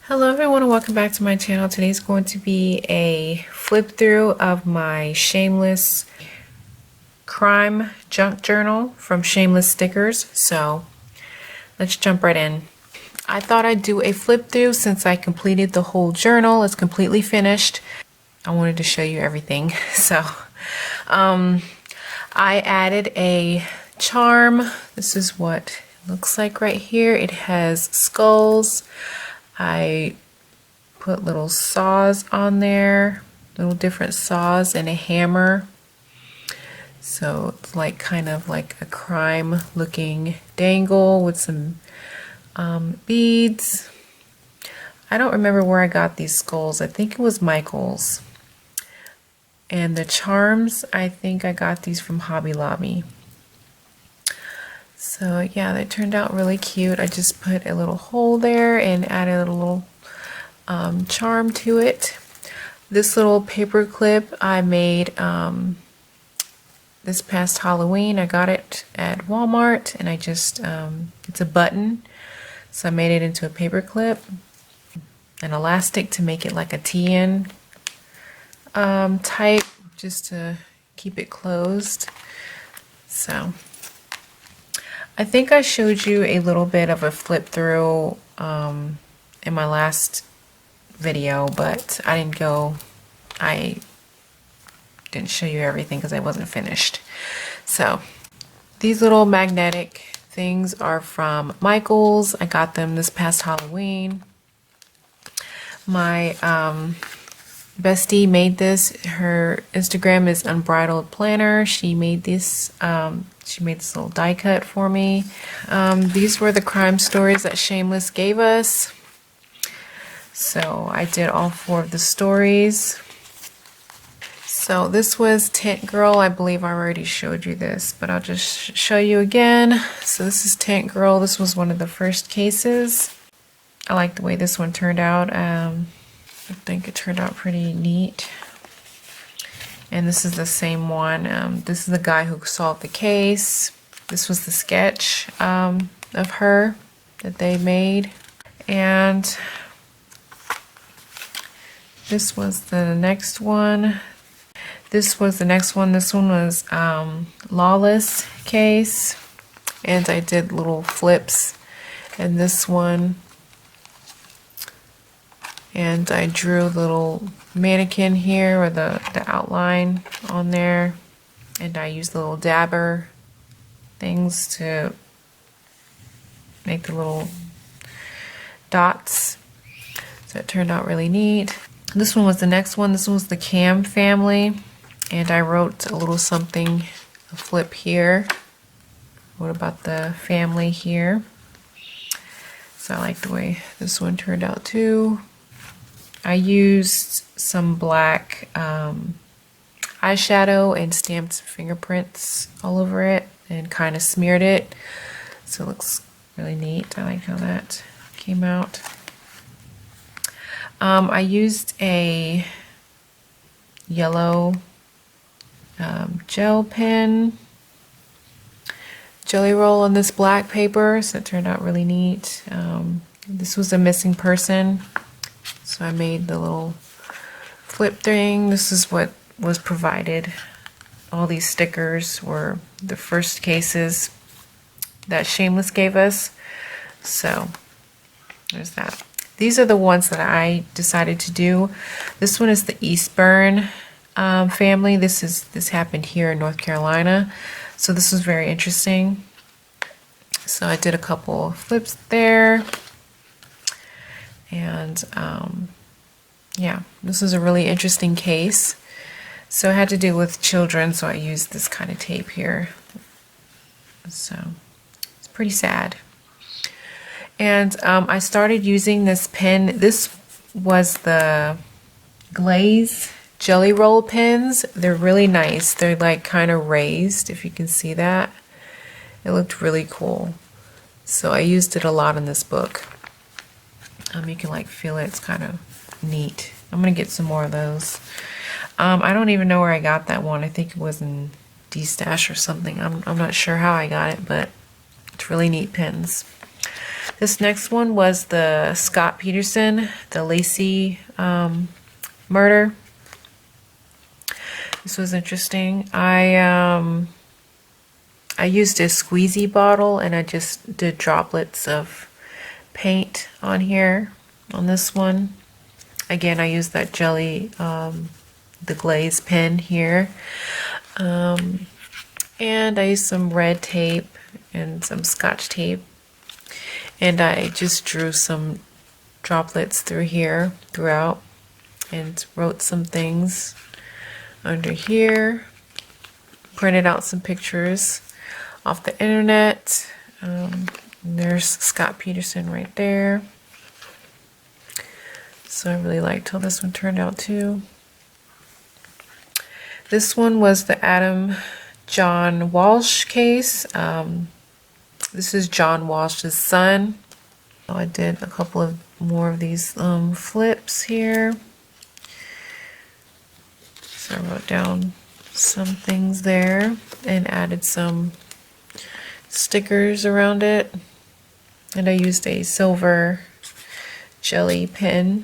Hello everyone and welcome back to my channel. Today's going to be a flip through of my Shameless crime junk journal from Shameless Stickers. So let's jump right in. I thought I'd do a flip through since I completed the whole journal. It's completely finished. I wanted to show you everything. So I added a charm. This is what it looks like right here. It has skulls. I put little saws on there, little different saws and a hammer. So it's like kind of like a crime looking dangle with some beads. I don't remember where I got these skulls. I think it was Michael's. And the charms, I think I got these from Hobby Lobby. So yeah, they turned out really cute. I just put a little hole there and added a little charm to it. This little paper clip I made this past Halloween. I got it at Walmart and I just, it's a button. So I made it into a paper clip, an elastic to make it like a TN type, just to keep it closed. So I think I showed you a little bit of a flip through in my last video, but I didn't show you everything because I wasn't finished. So these little magnetic things are from Michael's. I got them this past Halloween. My bestie made this. Her Instagram is Unbridled Planner. She made this. She made this little die cut for me. These were the crime stories that Shameless gave us. So I did all 4 of the stories. So this was Tent Girl. I believe I already showed you this, but I'll just show you again. So this is Tent Girl. This was one of the first cases. I like the way this one turned out. I think it turned out pretty neat. And this is the same one. This is the guy who solved the case. This was the sketch of her that they made. And this was the next one. This was the next one. This one was Lawless case. And I did little flips in this one. And I drew a little mannequin here, or the outline on there. And I used the little dabber things to make the little dots. So it turned out really neat. This one was the next one. This one was the Cam family. And I wrote a little something, a flip here. What about the family here? So I like the way this one turned out too. I used some black eyeshadow and stamped fingerprints all over it and kind of smeared it. So it looks really neat. I like how that came out. I used a yellow gel pen, jelly roll on this black paper, so it turned out really neat. This was a missing person, so I made the little flip thing. This is what was provided. All these stickers were the first cases that Shameless gave us, so there's that. These are the ones that I decided to do. This one is the Eastburn family. This happened here in North Carolina, so this was very interesting. So I did a couple flips there, and yeah, this is a really interesting case. So it had to do with children, so I used this kind of tape here. So it's pretty sad. And I started using this pen. This was the Glaze Jelly Roll pens. They're really nice. They're like kind of raised, if you can see that. It looked really cool. So I used it a lot in this book. You can like feel it. It's kind of neat. I'm going to get some more of those. I don't even know where I got that one. I think it was in D-Stash or something. I'm not sure how I got it, but it's really neat pens. This next one was the Scott Peterson, the Lacey murder. This was interesting. I used a squeezy bottle and I just did droplets of paint on here on this one. Again, I used that jelly, the glaze pen here. And I used some red tape and some scotch tape. And I just drew some droplets through here, throughout, and wrote some things under here. Printed out some pictures off the internet. There's Scott Peterson right there. So I really liked how this one turned out too. This one was the Adam John Walsh case. This is John Walsh's son. I did a couple of more of these flips here. So I wrote down some things there and added some stickers around it. And I used a silver jelly pen,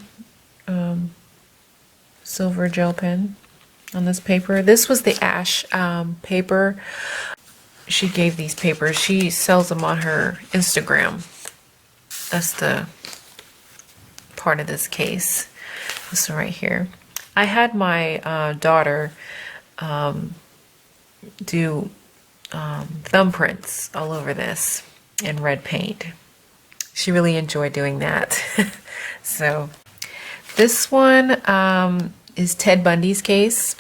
silver gel pen on this paper. This was the ash paper. She gave these papers. She sells them on her Instagram. That's the part of this case. This one right here. I had my daughter do thumbprints all over this in red paint. She really enjoyed doing that. So this one is Ted Bundy's case.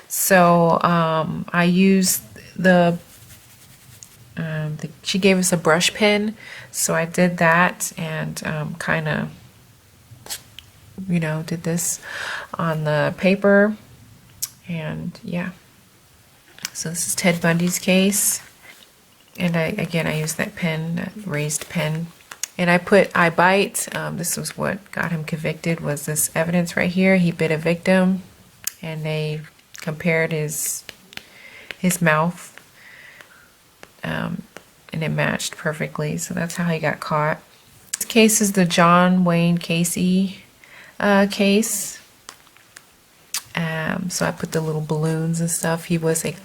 So I used she gave us a brush pen, so I did that and kind of, you know, did this on the paper. And yeah, so this is Ted Bundy's case. And I used that pen, that raised pen. And I put I bite. This was what got him convicted, was this evidence right here. He bit a victim and they compared his mouth. And it matched perfectly, so that's how he got caught. This case is the John Wayne Casey case. So I put the little balloons and stuff. He was they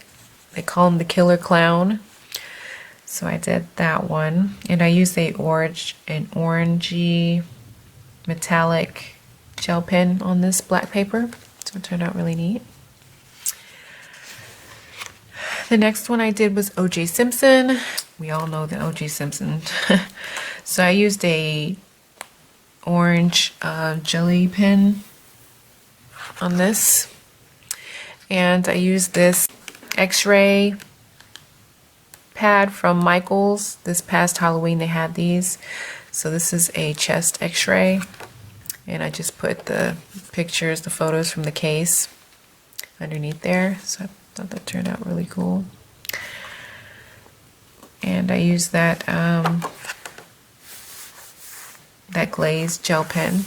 call him the killer clown. So I did that one, and I used an orangey metallic gel pen on this black paper, so it turned out really neat. The next one I did was O.J. Simpson. We all know the O.J. Simpson. So I used a orange jelly pen on this. And I used this x-ray pad from Michael's. This past Halloween they had these. So this is a chest x-ray. And I just put the pictures, the photos from the case underneath there. So I thought that turned out really cool. And I used that that glazed gel pen.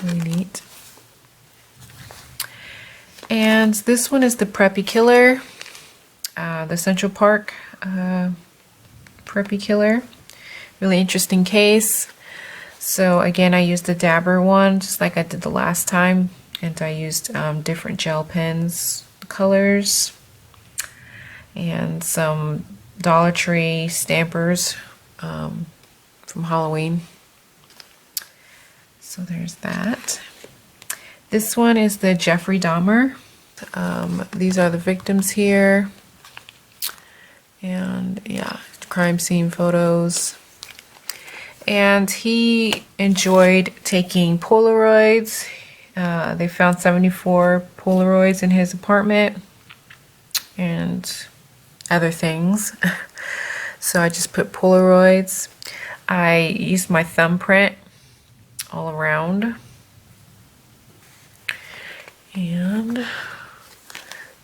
Really neat. And this one is the Preppy Killer, the Central Park Preppy Killer. Really interesting case. So again, I used the dabber one, just like I did the last time. And I used different gel pens, colors, and some Dollar Tree stampers from Halloween. So there's that. This one is the Jeffrey Dahmer. These are the victims here. And yeah, crime scene photos. And he enjoyed taking Polaroids. They found 74 Polaroids in his apartment and other things. So I just put Polaroids. I used my thumbprint all around. And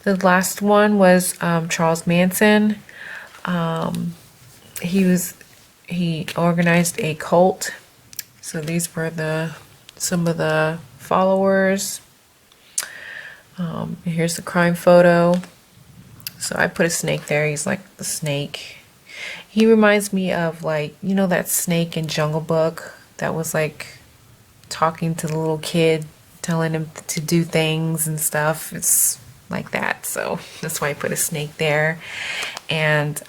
the last one was Charles Manson. He organized a cult. So these were some of the followers. Here's the crime photo. So I put a snake there. He's like the snake. He reminds me of, like, you know, that snake in Jungle Book that was like talking to the little kid, telling him to do things and stuff. It's like that. So that's why I put a snake there. And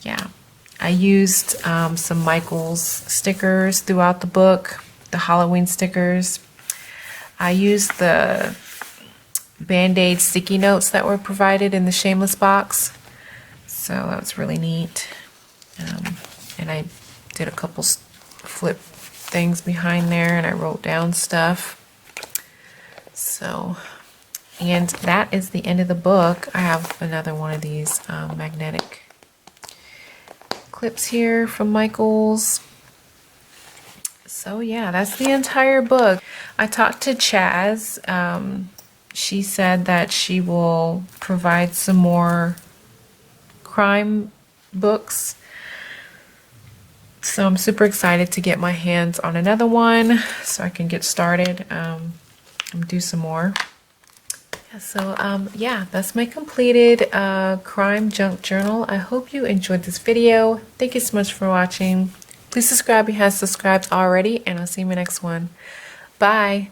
yeah, I used some Michael's stickers throughout the book, the Halloween stickers. I used the Band-Aid sticky notes that were provided in the Shameless box. So that was really neat. And I did a couple flip things behind there, and I wrote down stuff. So, and that is the end of the book. I have another one of these magnetic clips here from Michael's. So yeah, that's the entire book. I talked to Chaz. She said that she will provide some more crime books. So I'm super excited to get my hands on another one so I can get started and do some more. So yeah, that's my completed crime junk journal. I hope you enjoyed this video. Thank you so much for watching. Please subscribe if you haven't subscribed already, and I'll see you in my next one. Bye.